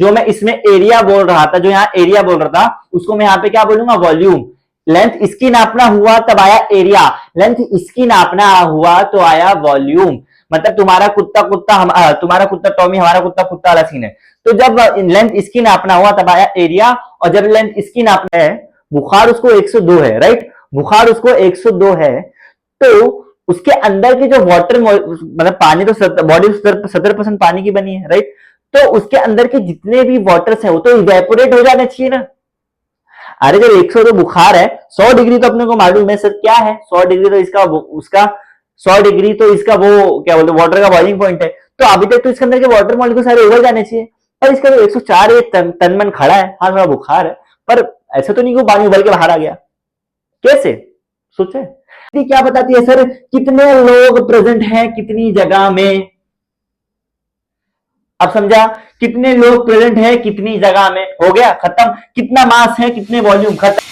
जो मैं इसमें एरिया बोल रहा था, जो यहाँ एरिया बोल रहा था, उसको मैं यहाँ पे क्या बोलूंगा, वॉल्यूम। लेंथ इसकी नापना हुआ तब आया एरिया, लेंथ इसकी नापना हुआ तो आया वॉल्यूम। मतलब तुम्हारा कुत्ता कुत्ता तुम्हारा कुत्ता टॉमी, हमारा कुत्ता कुत्ता वाला सीन है। तो जब लेंथ इसकी नापना हुआ तब आया एरिया, और जब लेंथ इसकी नापना है, बुखार उसको 102 है, राइट, बुखार उसको 102 है, तो उसके अंदर की जो वाटर, मतलब पानी तो बॉडी 70% पानी की बनी है, राइट, तो उसके अंदर के जितने भी वाटर्स है वो तो इवेपोरेट हो जाने चाहिए ना। अरे जब 102 बुखार है, 100 डिग्री तो अपने को मालूम है सर क्या है, 100 डिग्री तो इसका उसका 100 डिग्री तो इसका वो क्या बोलते वाटर का बॉइलिंग पॉइंट है, तो अभी तक तो इसके अंदर के वाटर मॉलिक्यूल सारे उगल जाने चाहिए, पर इसका तो 104 ये तन मन खड़ा है, हाँ थोड़ा बुखार है, पर ऐसा तो नहीं कि पानी उबल के बाहर आ गया, कैसे सोचे। क्या बताती है सर, कितने लोग प्रेजेंट हैं कितनी जगह में, अब समझा, कितने लोग प्रेजेंट है कितनी जगह में, हो गया खत्म, कितना मास है कितने वॉल्यूम, खत्म।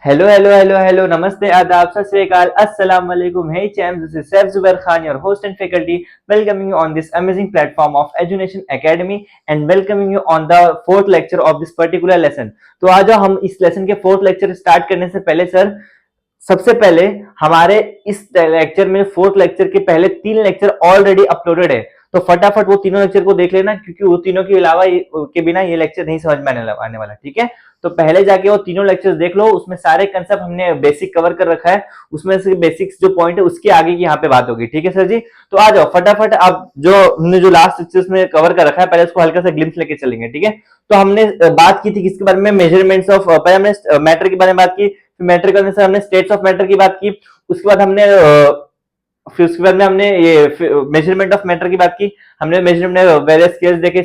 हेलो हेलो हेलो हेलो, नमस्ते, आदाब, सत श्री अकाल, अस्सलाम वालेकुम, hey champs, this is Saif Zubair Khan, your host and faculty, welcoming you on this amazing platform of Education Academy and welcoming you on the fourth lecture of this particular lesson। तो आज हम इस lesson के fourth lecture start करने से पहले sir, सबसे पहले हमारे इस लेक्चर में, फोर्थ लेक्चर के पहले 3 लेक्चर ऑलरेडी अपलोडेड है, तो फटाफट वो तीनों लेक्चर को देख लेना, क्योंकि वो तीनों के अलावा के बिना ये लेक्चर नहीं समझ में आने वाला, ठीक है। तो पहले जाके वो तीनों लेक्चर्स देख लो, उसमें सारे कंसेप्ट हमने बेसिक कवर कर रखा है, उसमें से बेसिक्स जो पॉइंट है उसके आगे की यहाँ पे बात होगी, ठीक है सर जी। तो आ जाओ फटाफट, अब जो हमने जो लास्ट लेक्चर्स में कवर कर रखा है, पहले उसको हल्का सा ग्लिम्स लेके चलेंगे, ठीक है। तो हमने बात की थी किसके बारे में, मेजरमेंट्स ऑफ, पहले हमने मैटर के बारे में बात की, मैटर करने से हमने स्टेट्स ऑफ मैटर की बात की, उसके बाद हमने फिर उसके बाद में हमने ये मेजरमेंट ऑफ मैटर की बात की, हमने मेजरमेंट वेरियस स्केल्स देखे,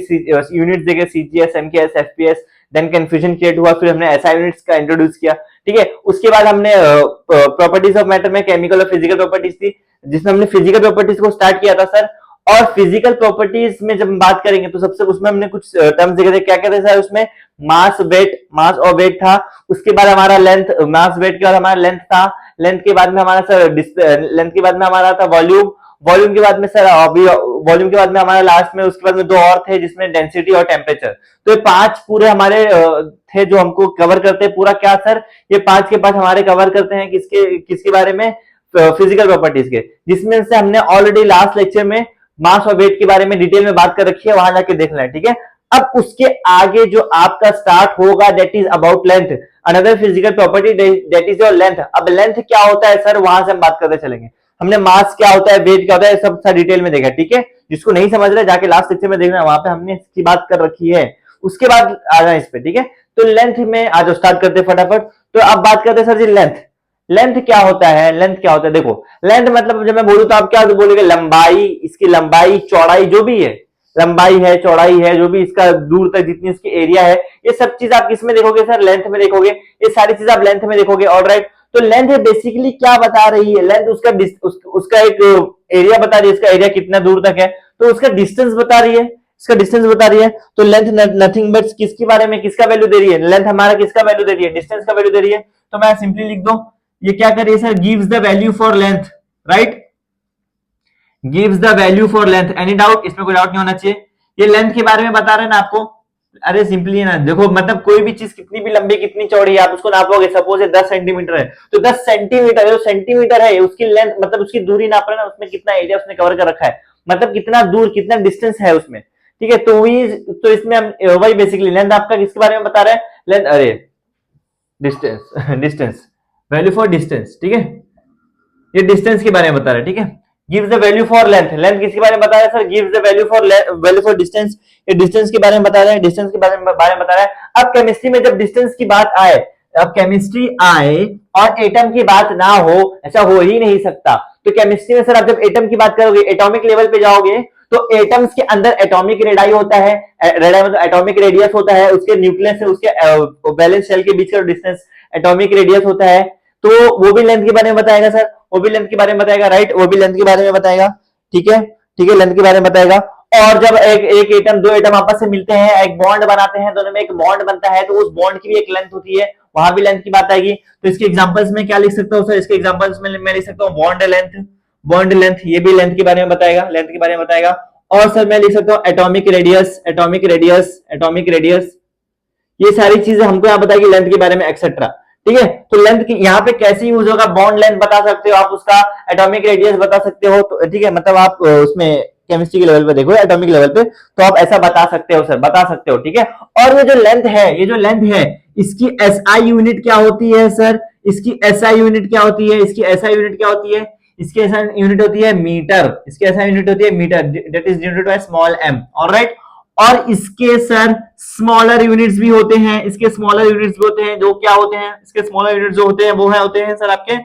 यूनिट्स देखे, CGS, MKS, FPS, then confusion create हुआ, फिर हमने एसआई यूनिट्स का इंट्रोड्यूस किया, ठीक है। उसके बाद हमने प्रॉपर्टीज ऑफ मैटर में केमिकल और फिजिकल प्रॉपर्टीज थी, जिसमें हमने फिजिकल प्रॉपर्टीज को स्टार्ट किया था सर। और फिजिकल प्रॉपर्टीज में जब हम बात करेंगे तो सबसे उसमें हमने कुछ टर्म्स देखे थे, क्या क्या थे सर उसमें, मास, वेट, मास और वेट था, उसके बाद हमारा लेंथ, मास वेट के बाद हमारा लेंथ था, लेंथ के बाद में हमारा सर लेंथ के बाद में हमारा था वॉल्यूम, वॉल्यूम के बाद में सर अभी वॉल्यूम के बाद में हमारा लास्ट में उसके बाद में 2 और थे, जिसमें डेंसिटी और टेम्परेचर। तो ये 5 पूरे हमारे थे जो हमको कवर करते हैं पूरा, क्या सर, ये 5 के 5 हमारे कवर करते हैं किसके बारे में, फिजिकल प्रॉपर्टीज के, जिसमें से हमने ऑलरेडी लास्ट लेक्चर में मास और वेट के बारे में डिटेल में बात कर रखी है, वहां जाके देख लेना, ठीक है। अब उसके आगे जो आपका स्टार्ट होगा that is about length, another physical property that is your length. अब लेंथ क्या होता है सर, वहां से हम बात करते चलेंगे, हमने मास क्या होता है, वेट क्या होता है, सब डिटेल में देखा, ठीक है। जिसको नहीं समझ रहा जाके लास्ट लेक्चर में देखना, वहां पे हमने इसकी बात कर रखी है, उसके बाद आ जाए इस पे, ठीक है। तो लेंथ में आज स्टार्ट करते फटाफट। तो अब बात करते सर जी लेंथ, लेंथ क्या होता है, लेंथ क्या होता है, देखो लेंथ मतलब जब मैं बोलूं तो आप क्या बोलोगे, लंबाई, इसकी लंबाई चौड़ाई जो भी है, लंबाई है चौड़ाई है जो भी, इसका दूर तक जितनी इसकी एरिया है, ये सब चीज आप किस में देखोगे सर, लेंथ में देखोगे, ये सारी चीज आप लेंथ में देखोगे, ऑलराइट। तो लेंथ बेसिकली क्या बता रही है, लेंथ उसका एक एरिया बता रही है, इसका एरिया कितना दूर तक है, तो उसका डिस्टेंस बता रही है, इसका डिस्टेंस बता रही है। तो लेंथ नथिंग बट किसके बारे में, किसका वैल्यू दे रही है, लेंथ हमारा किसका वैल्यू दे रही है, डिस्टेंस का वैल्यू दे रही है। तो मैं सिंपली लिख दो, ये क्या कर रही है sir, gives the value for length, right, gives the value for length. Any doubt, इसमें कोई डाउट नहीं होना चाहिए, ये लेंथ के बारे में बता रहे हैं ना आपको। अरे सिंपली ना देखो, मतलब कोई भी चीज कितनी भी लंबी कितनी चौड़ी है आप उसको नापोगे, सपोज 10 सेंटीमीटर है तो 10 सेंटीमीटर जो सेंटीमीटर है उसकी लेंथ, मतलब उसकी दूरी नाप रहे हैं ना, उसमें कितना एरिया उसने कवर कर रखा है, मतलब कितना दूर कितना डिस्टेंस है उसमें, ठीक है। तो इसमें हम वही बेसिकली लेंथ आपका किसके बारे में बता रहे हैं, लेंथ, अरे distance distance, value for distance, ठीक है, ये डिस्टेंस के बारे में बता रहे हैं, ठीक है। Gives the value for length, length किसके बारे में बता रहे हैं sir, gives the value for distance, ये डिस्टेंस के बारे में बता रहे हैं, डिस्टेंस के बारे में बता रहा है। अब केमिस्ट्री में जब डिस्टेंस की बात आए, अब केमिस्ट्री आए और एटम की बात ना हो, ऐसा हो ही नहीं सकता। तो केमिस्ट्री में सर आप जब एटम की बात करोगे, एटॉमिक लेवल पे जाओगे, तो एटम्स के अंदर एटॉमिक रेडियस होता है, रेडियस मतलब एटॉमिक रेडियस होता है, उसके न्यूक्लियस से उसके वैलेंस शेल के बीच का डिस्टेंस एटॉमिक रेडियस होता है, तो वो भी लेंथ के बारे में बताएगा सर, वो भी लेंथ के बारे में बताएगा, राइट, वो भी लेंथ के बारे में बताएगा, ठीक है, ठीक है, लेंथ के बारे में बताएगा। और जब एक एटम, 2 एटम आपस से मिलते हैं, एक बॉन्ड बनाते हैं, दोनों में एक बॉन्ड बनता है, तो उस बॉन्ड की भी एक लेंथ होती है, वहां भी लेंथ की बात आएगी। तो इसके एग्जांपल्स में क्या लिख सकता हूं सर, इसके एग्जांपल्स में मैं लिख सकता हूं बॉन्ड लेंथ, बॉन्ड लेंथ, ये भी लेंथ के बारे में बताएगा, लेंथ के बारे में बताएगा। और सर मैं लिख सकता हूँ atomic radius, atomic radius, atomic radius, ये सारी चीजें हमको यहाँ बताएगी लेंथ के बारे में एक्सेट्रा। ठीक है, तो लेंथ की यहाँ पे कैसे यूज होगा, बॉन्ड लेंथ बता सकते हो आप, उसका एटॉमिक रेडियस बता सकते हो, तो ठीक है, मतलब आप उसमें केमिस्ट्री के लेवल पे देखो, एटॉमिक लेवल पे तो आप ऐसा बता सकते हो सर, बता सकते हो। ठीक है, और ये जो लेंथ है, ये जो लेंथ है, इसकी एसआई यूनिट क्या होती है सर, इसकी एसआई यूनिट क्या होती है, इसकी एसआई यूनिट क्या होती है, इसकी एसआई यूनिट होती है मीटर, इसकी एसआई यूनिट होती है metre, that is denoted by small M. Alright, और इसके सर स्मॉलर यूनिट्स भी होते हैं, इसके स्मॉलर यूनिट्स भी होते हैं, जो क्या होते हैं, इसके स्मॉलर यूनिट्स जो होते हैं वो है, होते हैं सर आपके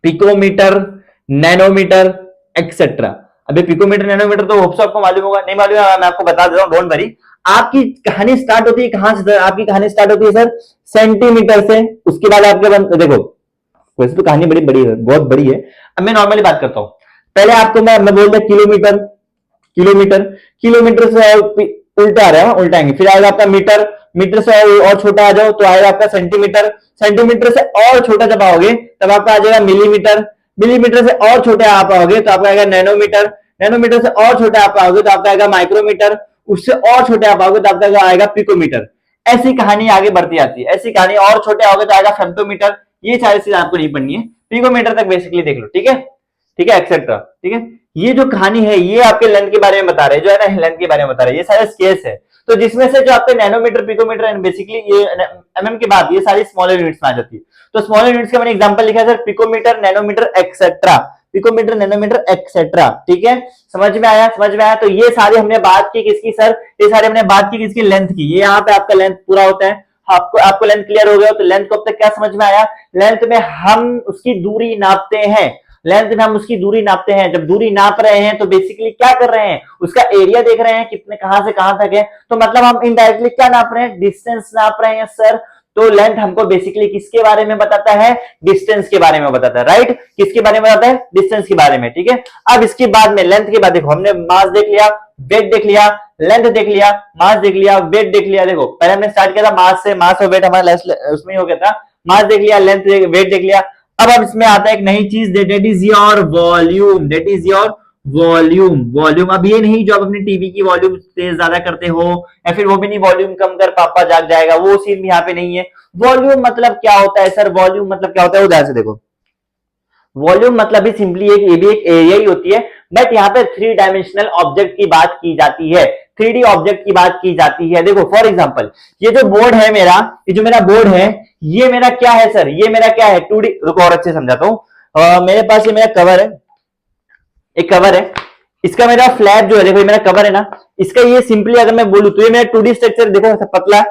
पिकोमीटर, नैनोमीटर, एक्सेट्रा। अभी पिकोमीटर नैनोमीटर तो होप्स आपको मालूम होगा, नहीं मालूम है मैं आपको बता देता हूं, डोंट वरी। आपकी कहानी स्टार्ट होती है कहां से सर, आपकी कहानी स्टार्ट होती है सर सेंटीमीटर से, उसके बाद आपके देखो, वैसे तो कहानी बड़ी बड़ी है, बहुत बड़ी है। अब मैं नॉर्मली बात करता हूं, पहले आपको मैं बोल दिया किलोमीटर, किलोमीटर, किलोमीटर से उल्टा आ रहा है, उल्टाएंगे, फिर आएगा आपका मीटर, मीटर से और छोटा आ जाओ तो आएगा आपका सेंटीमीटर, सेंटीमीटर से और छोटा जब आओगे तब आपका आ जाएगा मिलीमीटर, मिलीमीटर से और छोटे आप आओगे तो आपका आएगा नैनोमीटर, नैनोमीटर से और छोटे आप आओगे तो आपका आएगा माइक्रोमीटर, उससे और छोटे आप आओगे तो आपका आएगा पिकोमीटर। ऐसी कहानी आगे बढ़ती आती है, ऐसी कहानी, और छोटे आओगे तो आएगा फेम्टोमीटर। ये सारी चीजें आपको नहीं पढ़नी है, पिकोमीटर तक बेसिकली देख लो। ठीक है, ठीक है, एक्सेट्रा। ठीक है, ये जो कहानी है ये आपके लेंथ के बारे में बता रहे हैं, जो है ना लेंथ के बारे में बता रहे हैं, ये सारे स्केल्स है। तो जिसमें से जो आपके नैनोमीटर, पिकोमीटर एंड बेसिकली ये एमएम के बाद ये सारी स्मॉलर यूनिट्स में आ जाती है। तो स्मॉलर यूनिट्स का मैंने एग्जांपल लिखा है sir, picometre, nanometre, etcetera, picometre, nanometre, etcetera. ठीक है, समझ में आया, समझ में आया। तो ये सारी हमने बात की किसकी सर, ये सारी हमने बात की किसकी, लेंथ की। ये यहाँ पे आपका लेंथ पूरा होता है। आपको लेंथ क्लियर हो गया, तो लेंथ को अब तक क्या समझ में आया, लेंथ में हम उसकी दूरी नापते हैं, लेंथ में हम उसकी दूरी नापते हैं। जब दूरी नाप रहे हैं तो बेसिकली क्या कर रहे हैं, उसका एरिया देख रहे हैं कितने कहां से कहां तक है, तो मतलब हम इनडायरेक्टली क्या नाप रहे हैं, डिस्टेंस नाप रहे हैं सर। तो लेंथ हमको बेसिकली किसके बारे में बताता है, डिस्टेंस के बारे में बताता है। राइट, किसके बारे में बताता है, डिस्टेंस के बारे में। ठीक है, अब इसके बाद में लेंथ के बाद देखो, हमने मास देख लिया, वेट देख लिया, लेंथ देख लिया, मास देख लिया, वेट देख लिया। देखो पहले हमने स्टार्ट किया था मास से, मास और वेट हमारा उसमें हो गया था, मास देख लिया, लेंथ वेट देख लिया। अब इसमें आता है एक नई चीज, that is your volume, that is your volume, volume. अब ये नहीं जो आप अपनी टीवी की वॉल्यूम तेज ज्यादा करते हो, या फिर वो भी नहीं वॉल्यूम कम कर पापा जाग जाएगा, वो सीन भी यहाँ पे नहीं है। वॉल्यूम मतलब क्या होता है सर, वॉल्यूम मतलब क्या होता है, उधर से देखो, वॉल्यूम मतलब भी सिंपली एक, ये भी एक एरिया ही होती है, बट यहाँ पे थ्री डायमेंशनल ऑब्जेक्ट की बात की जाती है, 3D ऑब्जेक्ट की बात की जाती है। देखो फॉर एग्जांपल, ये जो बोर्ड है मेरा, ये जो मेरा बोर्ड है, ये मेरा क्या है सर, ये मेरा क्या है, 2D। रुको और अच्छे समझाता हूं। मेरे पास ये मेरा कवर है, एक कवर है, इसका मेरा फ्लैप जो है, देखो ये मेरा कवर है ना, इसका ये सिंपली अगर मैं बोलूं तो ये मेरा 2D स्ट्रक्चर, देखो पतला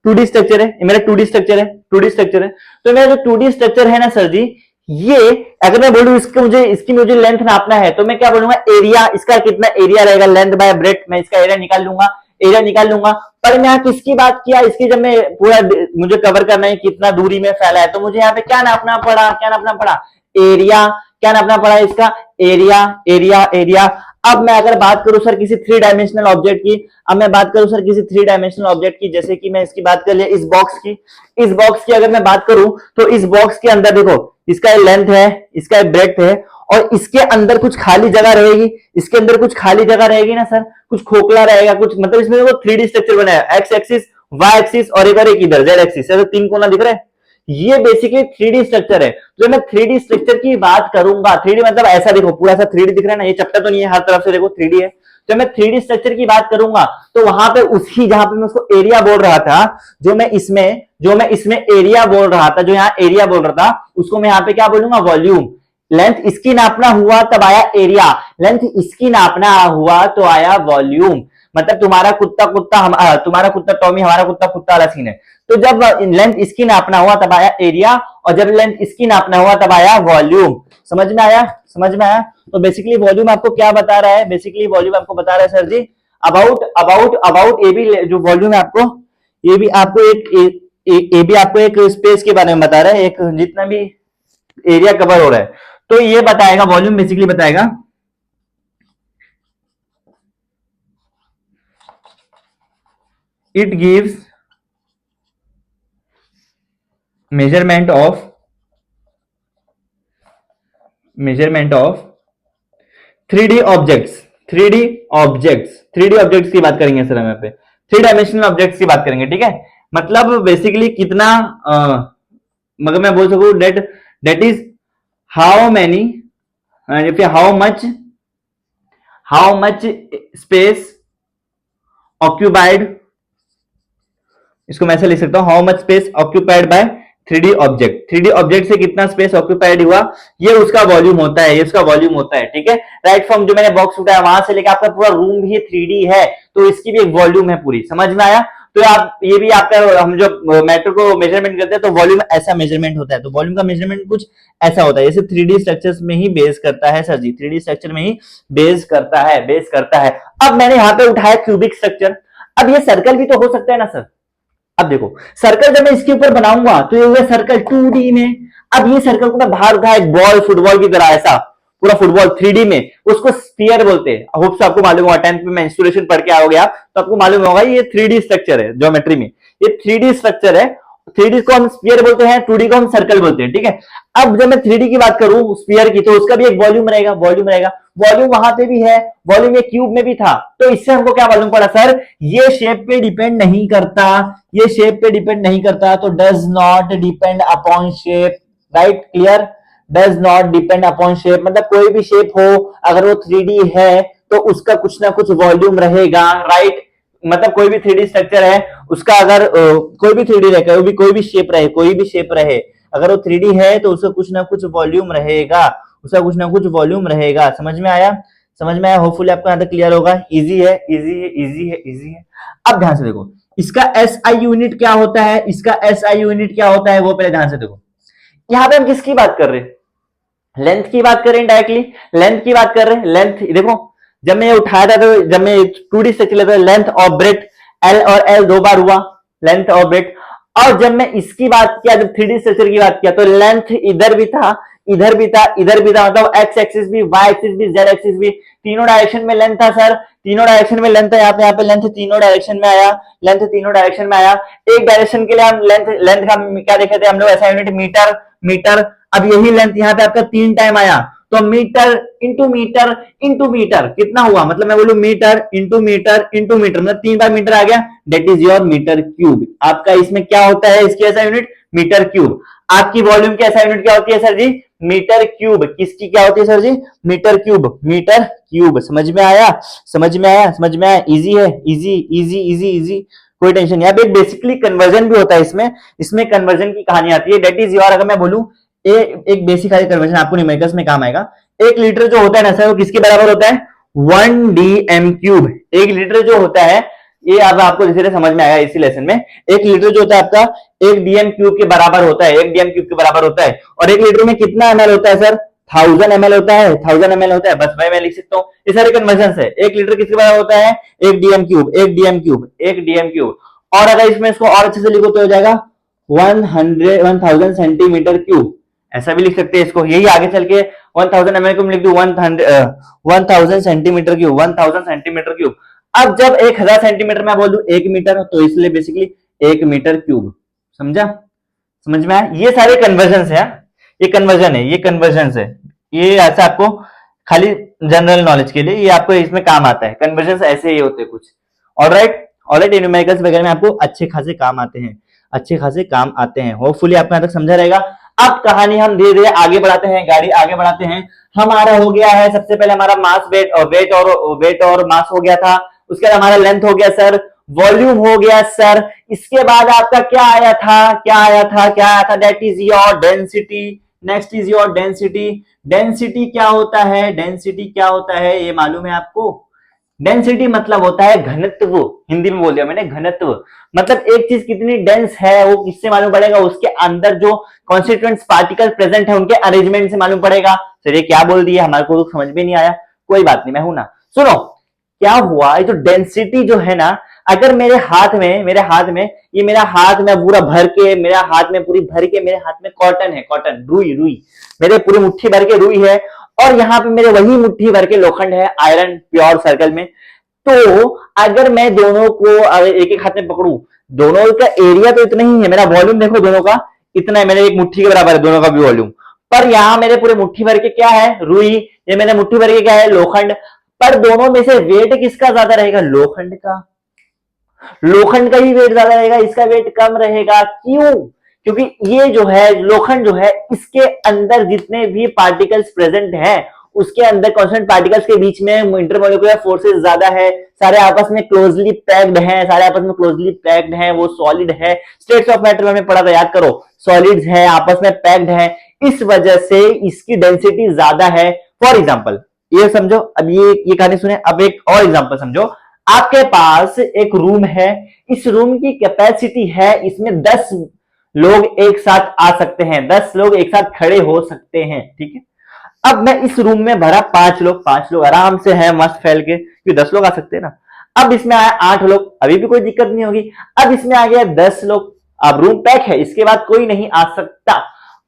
2D स्ट्रक्चर है, ये मेरा 2D स्ट्रक्चर है, 2D स्ट्रक्चर है। तो मेरा जो 2D स्ट्रक्चर है ना सर जी, ये अगर मैं बोलूं इसकी मुझे लेंथ नापना है, तो मैं क्या बोलूंगा, एरिया, इसका कितना एरिया रहेगा, लेंथ बाय ब्रेड्थ, मैं इसका एरिया निकाल लूंगा, एरिया निकाल लूंगा। पर मैं यहाँ किसकी बात किया, इसकी जब मैं पूरा मुझे कवर करना है कितना दूरी में फैला है, तो मुझे यहाँ पे क्या नापना पड़ा, क्या नापना पड़ा, एरिया। क्या नापना पड़ा इसका, एरिया, एरिया, एरिया। अब मैं अगर बात करूं सर किसी थ्री डायमेंशनल ऑब्जेक्ट की, अब मैं बात करूं सर किसी थ्री डायमेंशनल ऑब्जेक्ट की, जैसे कि मैं इसकी बात कर लिया, इस बॉक्स की, इस बॉक्स की अगर मैं बात करूं तो इस बॉक्स के अंदर देखो, इसका लेंथ है, इसका ब्रेड्थ है, और इसके अंदर कुछ खाली जगह रहेगी, इसके अंदर कुछ खाली जगह रहेगी ना सर, कुछ खोखला रहेगा कुछ, मतलब इसमें देखो 3D स्ट्रक्चर बनाया, एक्स एक्सिस, वाई एक्सिस और एक इधर जेड एक्सिस, तो 3 कोना दिख रहा है, ये बेसिकली 3D स्ट्रक्चर है। तो मैं 3D स्ट्रक्चर की बात करूंगा, 3D मतलब ऐसा देखो पूरा सा 3D दिख रहा है ना, ये चपटा तो नहीं है, हर तरफ से देखो 3D है। तो मैं 3D स्ट्रक्चर की बात करूंगा तो वहां पे उसकी, जहां पे मैं उसको एरिया बोल रहा था, जो मैं इसमें एरिया बोल रहा था, जो यहाँ एरिया बोल रहा था, उसको मैं यहाँ पे क्या बोलूंगा, वॉल्यूम। लेंथ इसकी नापना हुआ तब आया एरिया, लेंथ इसकी नापना हुआ तो आया वॉल्यूम। मतलब तुम्हारा कुत्ता कुत्ता तुम्हारा कुत्ता टॉमी, हमारा कुत्ता कुत्ता वाला सीन है। तो जब लेंथ इसकी नापना हुआ तब आया एरिया, और जब लेंथ इसकी नापना हुआ तब आया वॉल्यूम। समझ में आया, समझ में आया। तो बेसिकली वॉल्यूम आपको क्या बता रहा है, बेसिकली वॉल्यूम आपको बता रहा है सर जी, अबाउट ये भी जो वॉल्यूम है आपको, ये भी आपको ये भी आपको एक स्पेस के बारे में बता रहा है, एक जितना भी एरिया कवर हो रहा है, तो ये बताएगा, वॉल्यूम बेसिकली बताएगा, it gives measurement of 3D objects three D objects की बात करेंगे सर हम यहाँ पे, थ्री डायमेंशनल ऑब्जेक्ट्स की बात करेंगे, ठीक है। मतलब बेसिकली कितना, मगर मैं बोल सकूं that is how many, how much space occupied, इसको मैं ऐसे लिख सकता हूं, how much space occupied by three D object से कितना स्पेस ऑक्यूपाइड हुआ, ये उसका वॉल्यूम होता है, ये उसका वॉल्यूम होता है, ठीक है। राइट फ्रॉम जो मैंने बॉक्स उठाया वहां से लेकर आपका पूरा रूम भी थ्री डी है, तो इसकी भी एक वॉल्यूम है पूरी, समझ में आया। तो आप ये भी आपका, हम जो मैटर को मेजरमेंट करते हैं तो वॉल्यूम ऐसा मेजरमेंट होता है, तो वॉल्यूम का मेजरमेंट कुछ ऐसा होता है, जैसे थ्री डी स्ट्रक्चर्स में ही बेस करता है सर जी, थ्री डी स्ट्रक्चर में ही बेस करता है। अब मैंने यहाँ पे उठाया क्यूबिक स्ट्रक्चर, अब ये सर्कल भी तो हो सकता है ना सर। अब देखो सर्कल जब मैं इसके ऊपर बनाऊंगा तो ये होगा सर्कल 2D में। अब ये सर्कल को मैं बाहर उठाया एक बॉल, फुटबॉल की तरह, ऐसा पूरा फुटबॉल 3D में, उसको स्फीयर बोलते हैं। होप से आपको मालूम होगा, 10th में इंस्टॉलेशन पढ़ के आओगे आप तो आपको मालूम होगा ये 3D स्ट्रक्चर है ज्योमेट्री में, ये 3D स्ट्रक्चर है। 3D को हम स्फीयर बोलते हैं, 2D को हम सर्कल बोलते हैं, ठीक है। अब जब मैं 3D की बात करूं स्फीयर की, तो उसका भी एक वॉल्यूम रहेगा, वॉल्यूम वहां पे भी है, वॉल्यूम ये क्यूब में भी था। तो इससे हमको क्या मालूम पड़ा सर, ये शेप पे डिपेंड नहीं करता, ये शेप पे डिपेंड नहीं करता, तो does not depend upon shape, right, clear, does not depend upon shape, मतलब कोई भी शेप हो अगर वो 3D है तो उसका कुछ ना कुछ वॉल्यूम रहेगा, राइट। मतलब कोई भी 3D स्ट्रक्चर है उसका अगर कोई भी 3D रहे, कोई भी शेप रहे, अगर वो 3D है तो उसका कुछ ना कुछ वॉल्यूम रहेगा, समझ में आया। होपफुली आपको यहां तक क्लियर होगा। इजी है। अब ध्यान से देखो, इसका SI यूनिट क्या होता है, वो पहले ध्यान से देखो। यहां पे हम किसकी बात कर रहे हैं, लेंथ की बात कर रहे हैं, डायरेक्टली लेंथ की बात कर रहे हैं। लेंथ देखो, जब मैं ये उठाया था तो जब मैं 2D स्ट्रक्चर लेता था, लेंथ और ब्रेथ, L और L दो बार हुआ, लेंथ और ब्रेथ। और जब मैं इसकी बात किया, जब 3D स्ट्रक्चर की बात किया, तो लेंथ इधर भी था, इधर भी था, मतलब एक्स एक्सिस भी, वाई एक्सिस भी, जेड एक्सिस भी, तीनों डायरेक्शन में लेंथ था सर, तीनों डायरेक्शन में लेंथ है। यहाँ पे लेंथ तीनों डायरेक्शन में आया, एक डायरेक्शन के लिए हम लेंथ का क्या देखे थे हम लोग, ऐसा यूनिट मीटर। अब यही लेंथ यहाँ पे आपका 3 टाइम आया, तो मीटर इंटू मीटर कितना हुआ, मतलब मैं बोलूं मीटर इंटू मीटर, मतलब 3 बार मीटर आ गया, that is your metre cube. आपका इसमें क्या होता है, इसकी ऐसा यूनिट मीटर क्यूब। आपकी वॉल्यूम की ऐसा यूनिट क्या होती है सर जी, मीटर क्यूब। किसकी क्या होती है सर जी, मीटर क्यूब। समझ में आया। इजी है, इजी, कोई टेंशन नहीं। अब एक बेसिकली कन्वर्जन भी होता है इसमें कन्वर्जन की कहानी आती है, डेट इज योर, अगर मैं बोलूं एक बेसिक वाली कन्वर्जन आपको न्यूमेरिकल्स में काम आएगा। 1 लीटर जो होता है ना सर, वो किसके बराबर होता है, 1 DM क्यूब। 1 लीटर जो होता है, ये अब आपको धीरे समझ में आएगा इसी लेसन में। 1 लीटर जो होता है आपका 1 DM क्यूब के बराबर होता है, और 1 लीटर में कितना ml होता है सर, 1000 ml होता है। बस भाई मैं लिख सकता हूँ, ये सारे कन्वर्जन है। 1 लीटर किसके बराबर होता है, 1 DM क्यूब। और अगर इसमें इसको और अच्छे से लिखो तो हो जाएगा 1000 सेंटीमीटर क्यूब, ऐसा भी लिख सकते हैं इसको। यही आगे चल के 1000 ml को लिख दू 1000 सेंटीमीटर क्यूब। अब जब 1000 सेंटीमीटर में बोल दू 1 मीटर, तो इसलिए बेसिकली 1 मीटर क्यूब। समझ में आया। ये सारे कन्वर्जन है, ये कन्वर्जन है। ये ऐसा आपको खाली जनरल नॉलेज के लिए ये आपको इसमें काम आता है। कन्वर्जन ऐसे ही होते हैं कुछ। ऑलराइट, न्यूमेरिकल्स वगैरह में आपको अच्छे खासे काम आते हैं। होपफुली आपको यहां तक समझा रहेगा। अब कहानी हम धीरे धीरे आगे बढ़ाते हैं, गाड़ी आगे बढ़ाते हैं। हमारा हो गया है सबसे पहले हमारा मास, वेट और मास हो गया था। उसके बाद हमारा लेंथ हो गया सर, वॉल्यूम हो गया सर। इसके बाद आपका क्या आया था, that is your density. Next is your density. Density क्या होता है, ये मालूम है आपको। डेंसिटी मतलब होता है घनत्व, हिंदी में बोल दिया मैंने, घनत्व। मतलब एक चीज कितनी डेंस है वो किससे मालूम पड़ेगा, उसके अंदर जो कॉन्स्टिट्यूएंट्स पार्टिकल प्रेजेंट है उनके अरेंजमेंट से मालूम पड़ेगा। सर ये क्या बोल दिया, हमारे को तो समझ में नहीं आया, कोई बात नहीं, मैं हूं ना। सुनो क्या हुआ, ये जो डेंसिटी जो है ना, अगर मेरे हाथ में ये मेरा हाथ में पूरा भर के, मेरे हाथ में कॉटन है, रुई, मेरे पूरी मुट्ठी भर के रुई है, और यहाँ पे मेरे वही मुट्ठी भर के लोखंड है, आयरन प्योर सर्कल में। तो अगर मैं दोनों को एक हाथ में पकड़ू, दोनों का एरिया तो इतना ही है, मेरा वॉल्यूम देखो दोनों का इतना है, मेरे एक मुट्ठी के बराबर है दोनों का भी वॉल्यूम। पर यहाँ मेरे पूरे मुट्ठी भर के क्या है, रुई, ये मेरे मुट्ठी भर के क्या है, लोखंड। पर दोनों में से वेट किसका ज्यादा रहेगा? लोखंड का। लोखंड का ही वेट ज्यादा रहेगा, इसका वेट कम रहेगा। क्यों? क्योंकि ये जो है लोखंड जो है, इसके अंदर जितने भी पार्टिकल्स प्रेजेंट हैं, उसके अंदर कांस्टेंट पार्टिकल्स के बीच में इंटरमोलिकुलर फोर्सेस ज्यादा है, सारे आपस में क्लोजली पैक्ड हैं, सारे आपस में क्लोजली पैक्ड हैं, वो सॉलिड है। स्टेट्स ऑफ मैटर में पढ़ा था, याद करो, सॉलिड्स है, आपस में पैक्ड है, इस वजह से इसकी डेंसिटी ज्यादा है। फॉर एग्जाम्पल ये समझो, अब ये कहानी सुने, अब एक और एग्जाम्पल समझो। आपके पास एक रूम है, इस रूम की कैपेसिटी है, इसमें 10 लोग एक साथ आ सकते हैं, 10 लोग एक साथ खड़े हो सकते हैं, ठीक है। अब मैं इस रूम में भरा 5 लोग आराम से हैं, मस्त फैल के, क्योंकि 10 लोग आ सकते हैं ना। अब इसमें आया 8 लोग, अभी भी कोई दिक्कत नहीं होगी। अब इसमें आ गया 10 लोग, अब रूम पैक है, इसके बाद कोई नहीं आ सकता।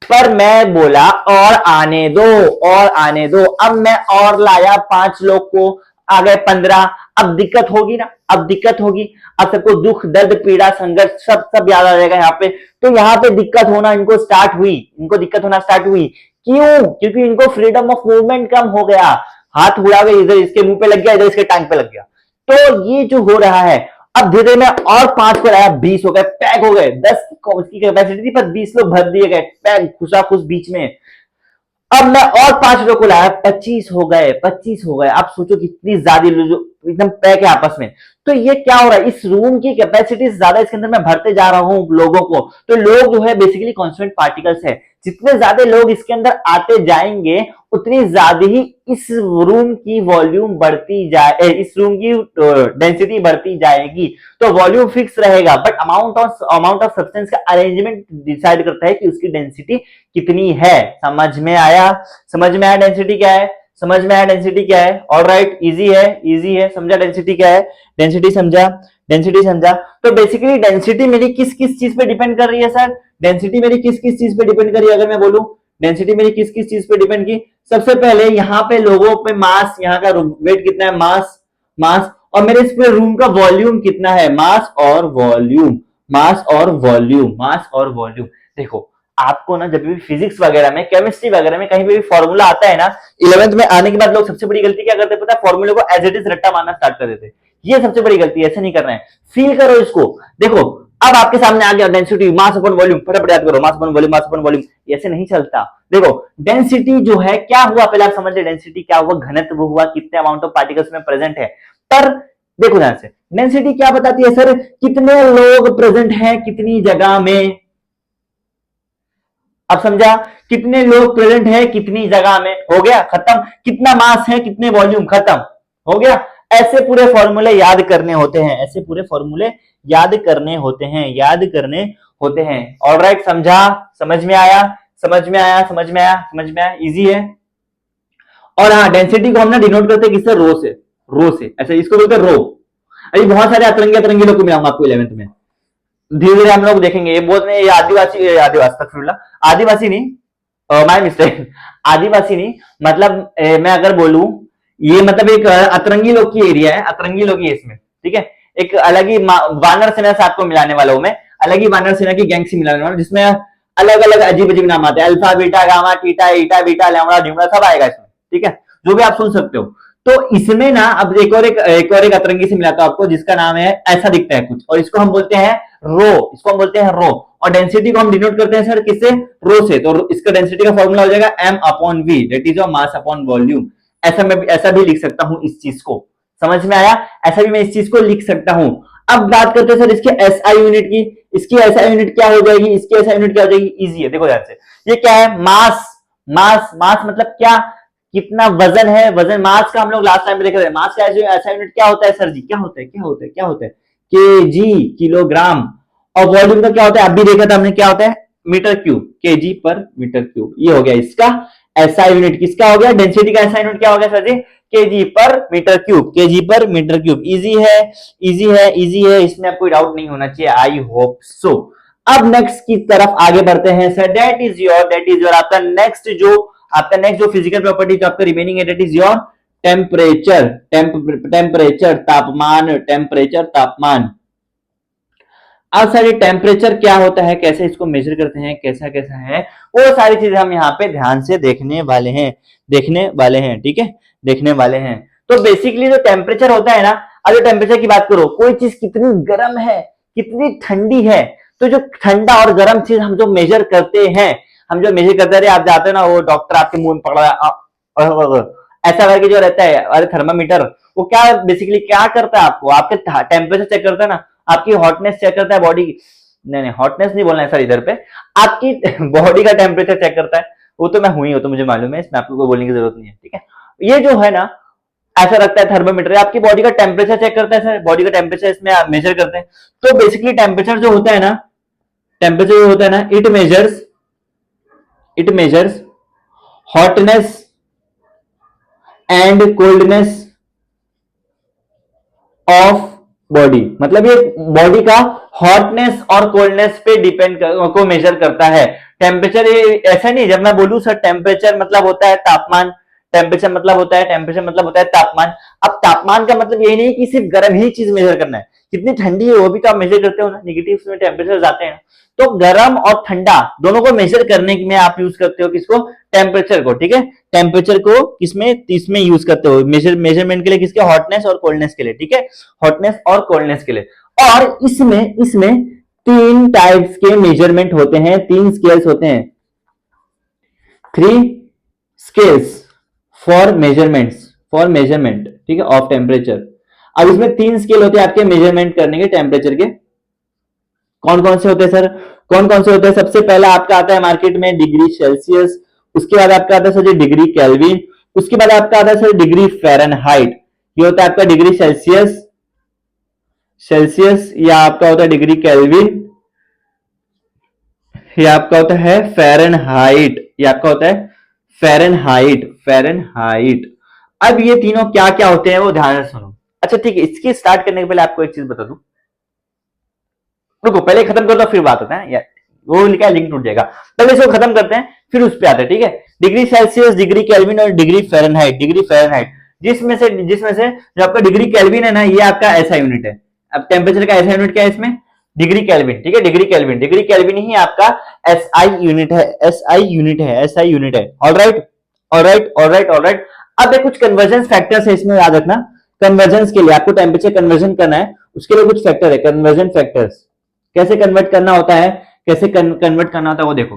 पर मैं बोला और आने दो, और आने दो। अब मैं और लाया 5 लोग को, आ गए 15। अब दिक्कत होगी ना, अब दिक्कत होगी। अब सबको दुख दर्द पीड़ा संघर्ष सब याद आ जाएगा यहाँ पे। तो यहाँ पे दिक्कत होना इनको स्टार्ट हुई, इनको दिक्कत होना स्टार्ट हुई। क्यों? क्योंकि इनको फ्रीडम ऑफ मूवमेंट कम हो गया। हाथ उड़ा गए, इधर इसके मुंह पे लग गया, इधर इसके टांग पे लग गया। तो ये जो हो रहा है, अब धीरे धीरे में और 5 को लाया, 20 हो गए, पैक हो गए। 10 की कैपेसिटी थी, पर 20 लोग भर दिए गए, पैक खुशा खुश बीच में। अब मैं और 5 लोग को लाया, 25 हो गए, 25 हो गए। आप सोचो कितनी ज्यादा एकदम पैक है आपस में। तो ये क्या हो रहा है, इस रूम की कैपेसिटी ज्यादा, इसके अंदर मैं भरते जा रहा हूं लोगों को। तो लोग जो है बेसिकली कांस्टेंट पार्टिकल्स है, जितने ज्यादा लोग इसके अंदर आते जाएंगे, उतनी ज्यादा ही इस रूम की वॉल्यूम बढ़ती जाए, इस रूम की डेंसिटी बढ़ती जाएगी। तो वॉल्यूम फिक्स रहेगा, बट अमाउंट ऑफ सब्सटेंस का अरेंजमेंट डिसाइड करता है कि उसकी डेंसिटी कितनी है। समझ में आया? समझ में आया डेंसिटी क्या है? समझ में आया डेंसिटी क्या है? ऑलराइट, इजी है, इजी है, समझा डेंसिटी क्या है? डेंसिटी समझा? डेंसिटी समझा? तो बेसिकली डेंसिटी मेरी किस किस चीज पे डिपेंड कर रही है सर? डेंसिटी मेरी किस किस चीज पे डिपेंड कर रही है? अगर मैं बोलूं डेंसिटी मेरी किस किस चीज पे डिपेंड की, सबसे पहले यहाँ पे लोगों पे मास, यहाँ का वेट कितना है, मास, मास, और मेरे इस पे रूम का वॉल्यूम कितना है, मास और वॉल्यूम, मास और वॉल्यूम, मास और वॉल्यूम। देखो आपको ना जब भी फिजिक्स वगैरह में, केमिस्ट्री वगैरह में कहीं पे भी फॉर्मूला आता है ना, 11th में आने के बाद लोग सबसे बड़ी गलती क्या करते हैं पता है? फॉर्मूले को एज इट इज रट्टा मारना स्टार्ट कर देते हैं। ये सबसे बड़ी गलती है, ऐसे नहीं करना है। फील करो इसको। देखो अब आपके सामने आ गया डेंसिटी, मास अपॉन वॉल्यूम, फटाफट याद करो, mass upon volume, mass upon volume. ऐसे नहीं चलता। देखो डेंसिटी जो है क्या हुआ, पहले आप समझ ले डेंसिटी क्या हुआ, घनत्व हुआ, कितने अमाउंट ऑफ पार्टिकल्स में प्रेजेंट है। पर देखो ध्यान से, डेंसिटी क्या बताती है सर? कितने लोग प्रेजेंट हैं कितनी जगह में। अब समझा? कितने लोग प्रेजेंट है कितनी जगह में, हो गया खत्म। कितना मास है कितने वॉल्यूम, खत्म, हो गया। ऐसे पूरे फॉर्मूले याद करने होते हैं, ऐसे पूरे फॉर्मूले याद करने होते हैं, याद करने होते हैं। ऑलराइट, समझा? समझ में आया? समझ में आया? समझ में आया? समझ में आया? इजी है। और हाँ, डेंसिटी को हम ना डिनोट करते हैं किससे? रो से, रो से, ऐसे इसको बोलते हैं रो। अभी बहुत सारे अतरंगी अतरंगी लोग को मिलाऊंगा आपको 11th में, धीरे धीरे हम लोग देखेंगे। ये बोलते हैं ये आदिवासी, आदिवासी तक, आदिवासी नहीं, माय मिस्टेक, आदिवासी नहीं, मतलब मैं अगर बोलूं ये मतलब एक अतरंगी लोग की एरिया है, अतरंगी लोग की इसमें, ठीक है। एक अलग ही वानर सेना से आपको मिलाने वाला हूं मैं, अलग ही वानर सेना की गैंग से मिलाने वाला, जिसमें अलग अलग अजीब अजीब नाम आते हैं, अल्फा बीटा गामा टीटा ईटा बीटा लैम्बडा ढिमड़ा सब आएगा इसमें, ठीक है, जो भी आप सुन सकते हो। तो इसमें ना अब एक और एक अतरंगी से मिलाता हूं आपको, जिसका नाम है, ऐसा दिखता है कुछ, और इसको हम बोलते हैं रो, इसको हम बोलते हैं रो। और डेंसिटी को हम डिनोट करते हैं सर किससे? रो से। तो इसका डेंसिटी का फॉर्मूला हो जाएगा m upon v, that is mass upon volume. ऐसा भी लिख सकता हूं इस चीज को, समझ में आया? ऐसा भी मैं इस चीज को लिख सकता हूं। अब बात करते हैं सर इसके एसआई यूनिट की। इसकी एसआई यूनिट क्या हो जाएगी? इसकी एसआई यूनिट क्या हो जाएगी? इजी है, देखो ध्यान से। ये क्या है? मास। मास, मास मतलब क्या? कितना वजन है, वजन। मास का हम लोग लास्ट टाइम में देख रहे हैं, मास का एसआई यूनिट क्या होता है सर जी? क्या होता है? क्या होता है? क्या होता है? KG, kilogram. और वॉल्यूम का क्या होता है? अभी देखा था हमने, क्या होता है? मीटर क्यूब, केजी पर मीटर क्यूब। ये हो गया इसका एसआई यूनिट। किसका हो गया? डेंसिटी का एसआई यूनिट क्या हो गया सर जी? केजी पर मीटर क्यूब, केजी पर मीटर क्यूब। इजी है, इजी है, इजी है, इसमें आपको डाउट नहीं होना चाहिए, आई होप सो। अब नेक्स्ट की तरफ आगे बढ़ते हैं सर। दैट इज योर आपका नेक्स्ट जो फिजिकल प्रॉपर्टी जो आपका रिमेनिंग है, that is your temperature. Temperature तापमान, टेम्परेचर तापमान। अब सारी टेम्परेचर क्या होता है, कैसे इसको मेजर करते हैं, कैसा कैसा है, वो सारी चीजें हम यहाँ पे ध्यान से देखने वाले हैं, देखने वाले हैं, ठीक है, देखने वाले हैं। तो बेसिकली जो टेम्परेचर होता है ना, अब जो टेम्परेचर की बात करो, कोई चीज कितनी गर्म है कितनी ठंडी है, तो जो ठंडा और गर्म चीज हम जो मेजर करते हैं, हम जो मेजर करते हैं, आप जाते हो ना, वो डॉक्टर आपके मुंह में पकड़ा ऐसा करके जो रहता है, अरे थर्मामीटर, वो क्या बेसिकली क्या करता है, आपको आपके टेम्परेचर चेक करता है ना, आपकी हॉटनेस चेक करता है बॉडी की, नहीं हॉटनेस नहीं बोलना है सर इधर पे, आपकी बॉडी का टेम्परेचर चेक करता है। वो तो मैं हुई हूं, तो मुझे मालूम है, इसमें आपको कोई बोलने की जरूरत नहीं है, ठीक है। ये जो है ना, ऐसा लगता है थर्मामीटर, आपकी बॉडी का टेम्परेचर चेक करता है सर, बॉडी का टेम्परेचर इसमें आप मेजर करते हैं। तो बेसिकली टेम्परेचर जो होता है ना, टेम्परेचर जो होता है ना, it measures hotness and coldness of body, मतलब ये बॉडी का हॉटनेस और कोल्डनेस पे डिपेंड को मेजर करता है टेम्परेचर। ये ऐसा नहीं, जब मैं बोलूं सर टेम्परेचर मतलब होता है तापमान, टेम्परेचर मतलब होता है तापमान। अब तापमान का मतलब यही नहीं कि सिर्फ गर्म ही चीज मेजर करना है, कितनी ठंडी है वो भी तो आप मेजर करते हो ना, निगेटिव में टेम्परेचर जाते हैं। तो गर्म और ठंडा दोनों को मेजर करने में आप यूज करते हो किसको, टेम्परेचर को, ठीक है। टेम्परेचर को किसमें यूज करते हो, मेजरमेंट के लिए, किसके, हॉटनेस और कोल्डनेस के लिए, ठीक है, हॉटनेस और कोल्डनेस के लिए। और इसमें इसमें 3 टाइप्स के मेजरमेंट होते हैं, 3 स्केल्स होते हैं, 3 स्केल्स फॉर मेजरमेंट, ठीक है, ऑफ टेम्परेचर। अब इसमें 3 स्केल होते हैं आपके मेजरमेंट करने के टेम्परेचर के। कौन कौन से होते हैं सर, कौन कौन से होते हैं? सबसे पहला आपका आता है मार्केट में डिग्री सेल्सियस, उसके बाद आपका आता है सर डिग्री केल्विन, उसके बाद आपका आता है सर डिग्री फ़ारेनहाइट। ये होता है आपका डिग्री सेल्सियस या आपका होता है डिग्री केल्विन, ये आपका होता है फ़ारेनहाइट, ये आपका होता है फ़ारेनहाइट। अब ये तीनों क्या क्या होते हैं वो ध्यान से सुनो। अच्छा ठीक है, इसके स्टार्ट करने के पहले आपको एक चीज बता दूं, रुको पहले खत्म कर दो फिर बात होता है यार, वो लिखा है लिंक टूट जाएगा, पहले इसको खत्म करते हैं फिर उस पे आते हैं, ठीक है। डिग्री सेल्सियस, डिग्री केल्विन और डिग्री फ़ारेनहाइट, जिसमें से जो आपका डिग्री केल्विन है ना, ये आपका ऐसा यूनिट है। अब टेम्परेचर का ऐसा यूनिट क्या है इसमें, डिग्री केल्विन, ठीक है, डिग्री केल्विन ही आपका एसआई यूनिट है। ऑलराइट। अब ये कुछ कन्वर्जन फैक्टर्स है, इसमें याद रखना, कन्वर्जन के लिए आपको टेम्परेचर कन्वर्जन करना है, उसके लिए कुछ फैक्टर है, कन्वर्जन फैक्टर्स। कैसे कन्वर्ट करना होता है, वो देखो।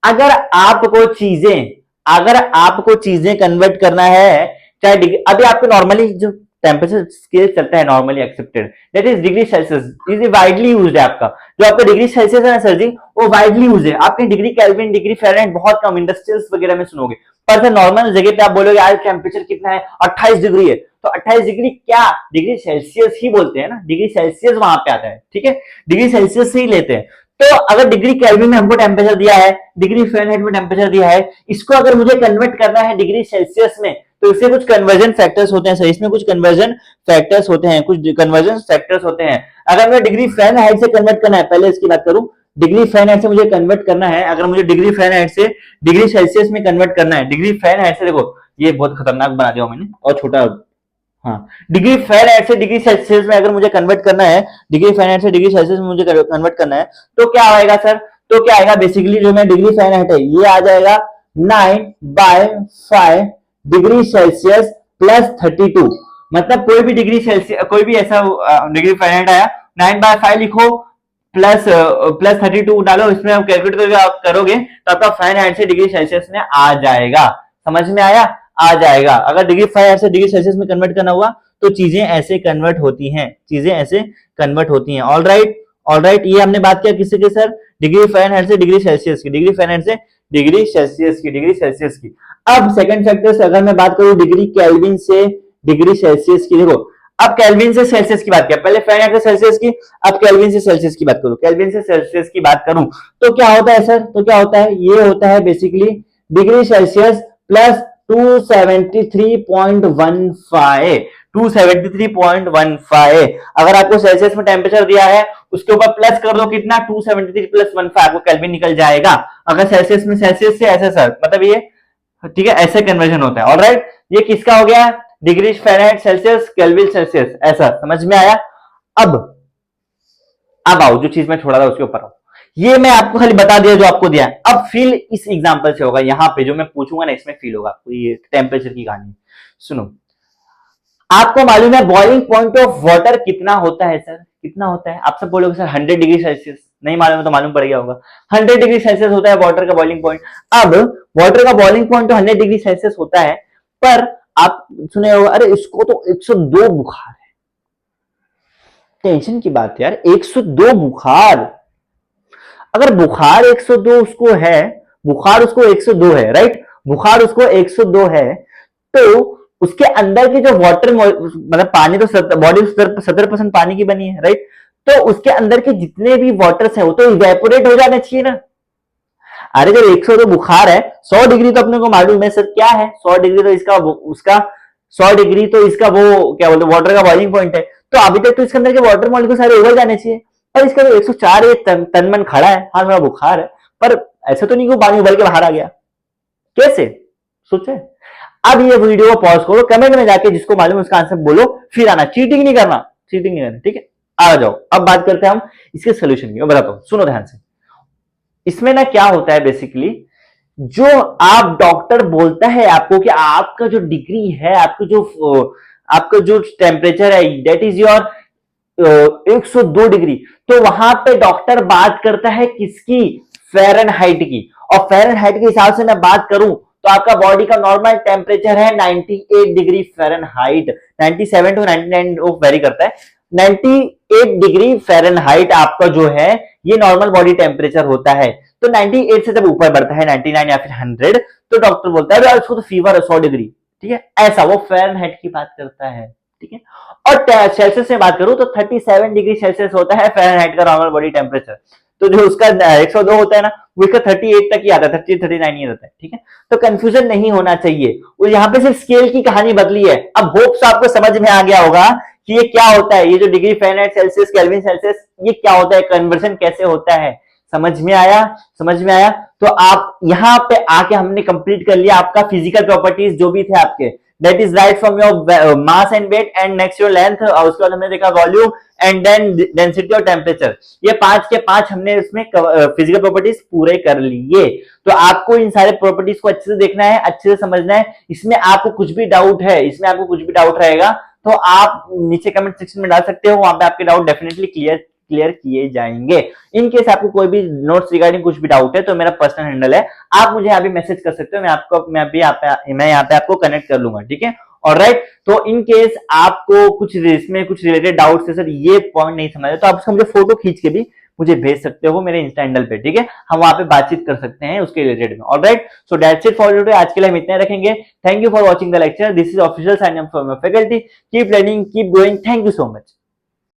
अगर आपको चीजें कन्वर्ट करना है, चाहे अभी आपको नॉर्मली जो टेम्परेचर स्केल चलता है, normally accepted, that is degree Celsius, is widely used है आपका। जो आपका डिग्री सेल्सियस है ना सर जी, वो वाइडली यूज है। आपने डिग्री केल्विन, डिग्री फ़ारेनहाइट बहुत कम इंडस्ट्रियल्स वगैरह में सुनोगे, पर सर नॉर्मल जगह पे आप बोलोगे आज टेम्परेचर कितना है, 28 डिग्री है, तो 28 डिग्री क्या, डिग्री सेल्सियस ही बोलते हैं ना, डिग्री सेल्सियस वहां पे आता है, ठीक है, डिग्री सेल्सियस से ही लेते हैं। तो अगर डिग्री केल्विन में हमको टेम्परेचर दिया है, डिग्री फ़ारेनहाइट में टेम्परेचर दिया है, इसको अगर मुझे कन्वर्ट करना है डिग्री सेल्सियस में, तो इससे कुछ कन्वर्जन फैक्टर्स होते हैं सर, इसमें कुछ कन्वर्जन फैक्टर्स होते हैं। अगर मैं डिग्री फ़ारेनहाइट से कन्वर्ट करना है, पहले इसकी बात करूं, डिग्री फ़ारेनहाइट से मुझे कन्वर्ट करना है, अगर मुझे डिग्री फ़ारेनहाइट से डिग्री सेल्सियस में कन्वर्ट करना है, डिग्री फ़ारेनहाइट से, देखो ये बहुत खतरनाक बना दिया मैंने और छोटा, हाँ, डिग्री फ़ारेनहाइट से डिग्री सेल्सियस में अगर मुझे कन्वर्ट करना है, डिग्री फ़ारेनहाइट से डिग्री सेल्सियस में मुझे कन्वर्ट करना है, तो क्या आएगा सर, तो क्या आएगा बेसिकली, जो मैं डिग्री फ़ारेनहाइट है ये आ जाएगा 9/5 डिग्री सेल्सियस प्लस 32, मतलब कोई भी डिग्री सेल्सियस, कोई भी ऐसा डिग्री फ़ारेनहाइट आया, 9/5 लिखो प्लस 32 डालो, इसमें आप कैलकुलेट आप करोगे तो आपका फ़ारेनहाइट से डिग्री सेल्सियस में आ जाएगा। समझ में आया, आ जाएगा। अगर डिग्री फ़ारेनहाइट से डिग्री सेल्सियस में कन्वर्ट करना हुआ तो चीजें ऐसे कन्वर्ट होती हैं। ऑलराइट, ये हमने बात किया किससे के सर, डिग्री फ़ारेनहाइट से डिग्री सेल्सियस की, डिग्री सेल्सियस की। अब सेकंड फैक्टर से अगर मैं बात करूं डिग्री केल्विन से डिग्री सेल्सियस की, देखो अब केल्विन से सेल्सियस की बात किया, पहले फ़ारेनहाइट से सेल्सियस की, अब केल्विन से सेल्सियस की बात करूं, केल्विन से सेल्सियस की बात करूं तो क्या होता है सर, तो क्या होता है, ये होता है बेसिकली डिग्री सेल्सियस प्लस 273.15। अगर आपको सेल्सियस में टेम्परेचर दिया है, उसके ऊपर प्लस कर दो कितना, 273 प्लस 15, आपको केल्विन निकल जाएगा। अगर सेल्सियस में सेल्सियस से ऐसे सर, मतलब ये ठीक है, ऐसे कन्वर्जन होता है। ऑलराइट, ये किसका हो गया, degree Fahrenheit Celsius, kelvin Celsius, ऐसा समझ में आया। अब आओ जो चीज मैं छोड़ा था उसके ऊपर आओ, ये मैं आपको खाली बता दिया जो आपको दिया है। अब फील इस एग्जांपल से होगा, यहाँ पे जो मैं पूछूंगा ना इसमें फील होगा आपको, ये टेम्परेचर की कहानी सुनो। आपको मालूम है बॉइलिंग पॉइंट ऑफ वाटर कितना होता है सर? कितना होता है? आप सब बोलोगे सर 100 डिग्री सेल्सियस। नहीं मालूम है तो मालूम पड़ गया होगा। 100 डिग्री सेल्सियस होता है वाटर का बॉइलिंग पॉइंट। अब वाटर का बॉइलिंग पॉइंट तो 100 डिग्री सेल्सियस होता है, पर आप सुने होगा अरे इसको तो 102 बुखार है। टेंशन की बात है यार, 102 बुखार। अगर बुखार 102 उसको है, बुखार उसको 102 है, राइट, बुखार उसको 102 है, तो उसके अंदर की जो वाटर मतलब पानी तो बॉडी 70% पानी की बनी है, राइट, तो उसके अंदर के जितने भी वाटर्स है वो तो इवेपोरेट हो जाने चाहिए ना। अरे जब 102 बुखार है, 100 डिग्री तो अपने को मालूम है सर क्या है, 100 डिग्री तो इसका उसका 100 डिग्री तो इसका वो क्या बोलते वाटर का बॉइलिंग पॉइंट है, तो अभी तक तो इसके अंदर के वाटर मॉलिक्यूल सारे उबल जाने चाहिए। पर इसका तो 104 ये तन मन खड़ा है, हाँ थोड़ा बुखार है, पर ऐसा तो नहीं कि पानी उबल के बाहर आ गया। कैसे? सोचे। अब ये वीडियो को पॉज करो, कमेंट में जाके जिसको मालूम है उसका आंसर बोलो, फिर आना। चीटिंग नहीं करना, चीटिंग नहीं करना, ठीक है? आ जाओ, अब बात करते हैं हम इसके सोल्यूशन की। मैं बताता हूं, सुनो ध्यान से। इसमें ना क्या होता है बेसिकली, जो आप डॉक्टर बोलता है आपको कि आपका जो डिग्री है, आपका जो टेम्परेचर है दैट इज योर 102 डिग्री, तो वहां पे डॉक्टर बात करता है किसकी? फ़ारेनहाइट की। और फ़ारेनहाइट के हिसाब से मैं बात करूं तो आपका बॉडी का नॉर्मल टेम्परेचर है 98 डिग्री फ़ारेनहाइट। 97 टू 99 वो वेरी करता है। 98 डिग्री फ़ारेनहाइट आपका जो है ये नॉर्मल बॉडी टेम्परेचर होता है। तो 98 से जब ऊपर बढ़ता है 99 या फिर 100, तो डॉक्टर बोलता है उसको तो फीवर है 100 डिग्री, ठीक है? ऐसा वो फ़ारेनहाइट की बात करता है, ठीक है? और सेल्सियस में बात करूं तो 37 डिग्री सेल्सियस होता है फ़ारेनहाइट का नॉर्मल बॉडी टेम्परेचर। तो जो उसका 102 होता है ना, वो इसका 38 तक ही आता है, 30 39 ही रहता है, ठीक है? तो कंफ्यूजन नहीं होना चाहिए। और यहाँ पे सिर्फ स्केल की कहानी बदली है। अब होप्स आपको समझ में आ गया होगा कि ये क्या होता है, ये जो degree Fahrenheit Celsius kelvin Celsius ये क्या होता है, कन्वर्जन कैसे होता है। समझ में आया? समझ में आया? तो आप यहाँ पे आके हमने कंप्लीट कर लिया आपका फिजिकल प्रॉपर्टीज जो भी थे आपके, that is right from your mass and weight and next your length, और उसके बाद हमने देखा वॉल्यूम एंड देन डेंसिटी और टेम्परेचर। ये 5 के 5 हमने इसमें फिजिकल प्रॉपर्टीज पूरे कर लिए। तो आपको इन सारे प्रॉपर्टीज को अच्छे से देखना है, अच्छे से समझना है। इसमें आपको कुछ भी डाउट है, इसमें आपको कुछ भी डाउट रहेगा तो आप नीचे कमेंट सेक्शन में डाल सकते हो, वहां पे आपके डाउट डेफिनेटली क्लियर किए जाएंगे। इन केस आपको कोई भी नोट्स रिगार्डिंग कुछ भी डाउट है तो मेरा पर्सनल हैंडल है, आप मुझे यहाँ भी मैसेज कर सकते हो, मैं यहाँ पे आपको कनेक्ट कर लूंगा, ठीक है? और राइट, तो इन केस आपको कुछ इसमें कुछ रिलेटेड डाउट्स है सर, ये पॉइंट नहीं समझ तो आप उसका मुझे फोटो खींच के भी मुझे भेज सकते हो मेरे इंस्टा हैंडल पे, ठीक है? हम वहां पे बातचीत कर सकते हैं उसके रिलेटेड में। Alright, so that's it for today. आज के लिए हम इतना रखेंगे। Thank you for watching the lecture. This is official sign up from your faculty. Keep learning, keep going. Thank you so much.